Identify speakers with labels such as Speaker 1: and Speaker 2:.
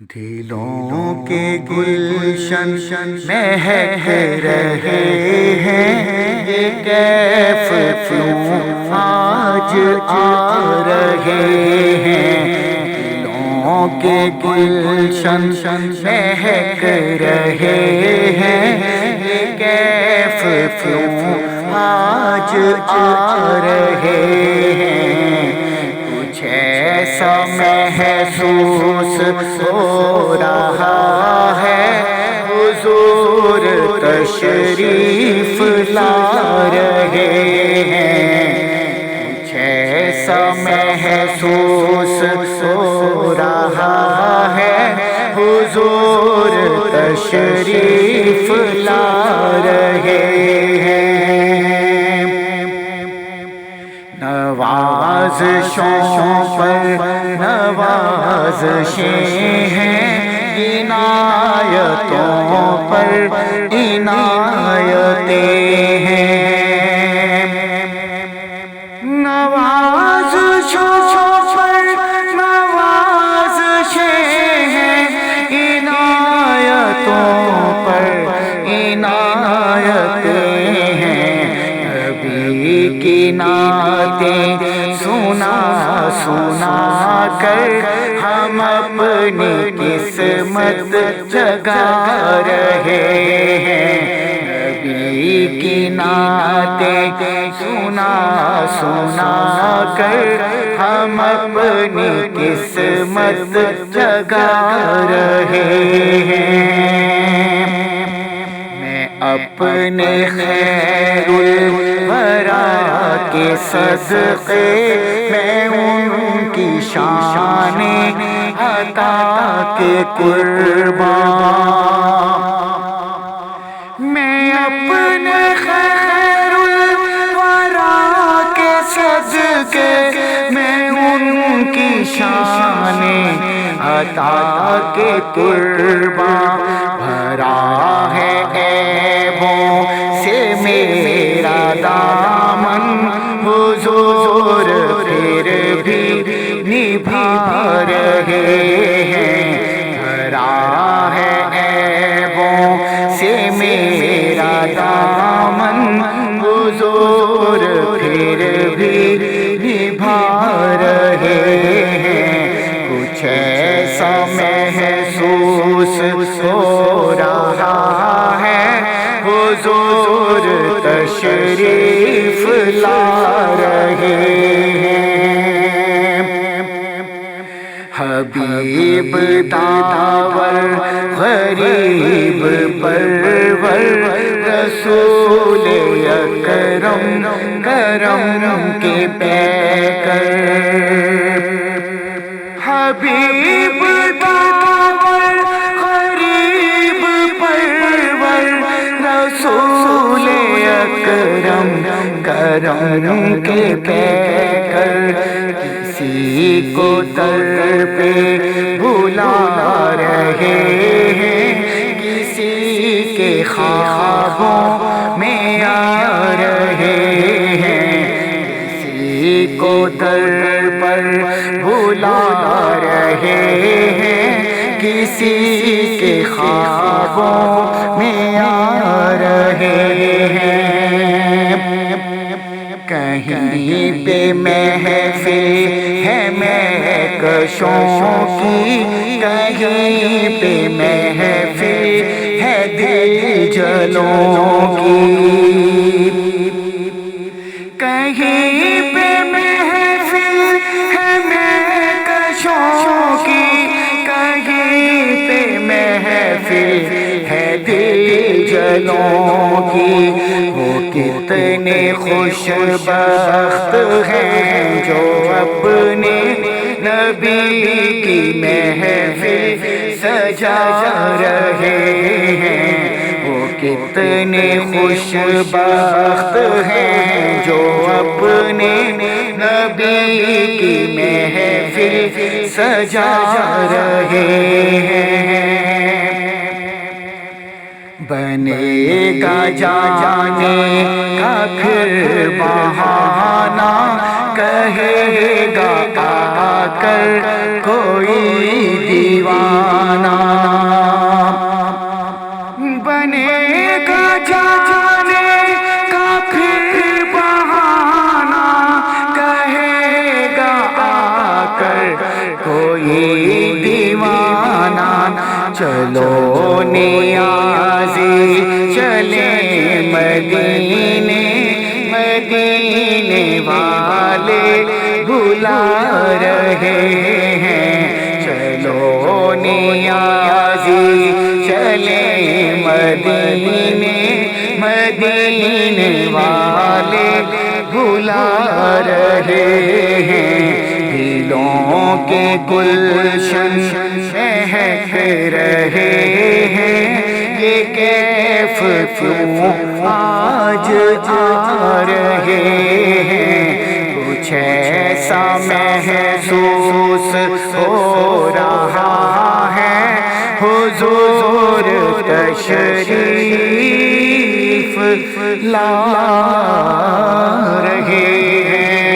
Speaker 1: دلوں کے گلشن مہک رہے ہیں، یہ کیف کیوں آج آ رہے ہیں۔ دلوں کے گلشن مہک رہے ہیں، یہ کیف کیوں آج آ رہے ہیں۔ کچھ ایسا محسوس ہو رہا ہے، حضور تشریف لا رہے ہیں۔ کچھ ایسا محسوس ہو رہا ہے، حضور تشریف لا رہے ہیں۔ نوازشوں پر نوازشیں ہیں، عنایتوں پر عنایتیں ہیں۔ نوازشوں پر نوازشیں ہیں، عنایتوں پر عنایتیں ہیں۔ نبی کی نعتیں سنا سنا کر ہم اپنی قسمت جگا رہے ہیں۔ نبی کی نعتیں سنا سنا کر ہم اپنی قسمت جگا رہے ہیں۔ میں اپنے خیر الورا کے صدقے میں ان کی شان عطا کے قربان، میں اپنے خیر الورا کے صدقے میں ان کی شان عطا کے قربان۔ بھرا ہے عیبوں سے میرا دامن، حضور پھر بھی نبھا رہے ہیں۔ بھرا ہے عیبوں سے میرا دامن، حضور پھر بھی نبھا رہے ہیں۔ کچھ ایسا محسوس ہو رہا ہے، حضور تشریف لا رہے ہیں۔ حبیب داور غریب پرور، رسول اکرم کرم کے پیکر۔ حبیب داور غریب پرور، رسول اکرم کرم کے پیکر۔ کسی کو در پہ بلا رہے ہیں، کسی کے خوابوں میں آ رہے ہیں۔ کسی کو در پر بلا رہے ہیں، کسی کے خوابوں میں آ رہے ہیں۔ کہیں پہ محفل ہے مہکشوں کی، کہیں پہ محفل ہے دل جلوں کی۔ کہیں پہ محفل ہے مہکشوں کی، کہیں پہ محفل ہے دل جلوں کی۔ وہ کتنے خوش بخت ہیں جو اپنے نبی کی محفل سجا رہے ہیں۔ وہ کتنے خوش بخت ہیں جو اپنے نبی کی محفل سجا رہے ہیں۔ بنے گا جانے کا پھر بہانہ، کہے گا آ کر کوئی دیوانہ۔ مدینے مدینے والے بلا رہے ہیں، چلو نیازی چلے مدینے مدینے والے بلا رہے ہیں، دلوں کے گلشن مہک رہے ہیں، یہ کیف کیوں آج آ رہے ہیں، کچھ ایسا محسوس ہو رہا ہے، حضور تشریف لا رہے ہیں۔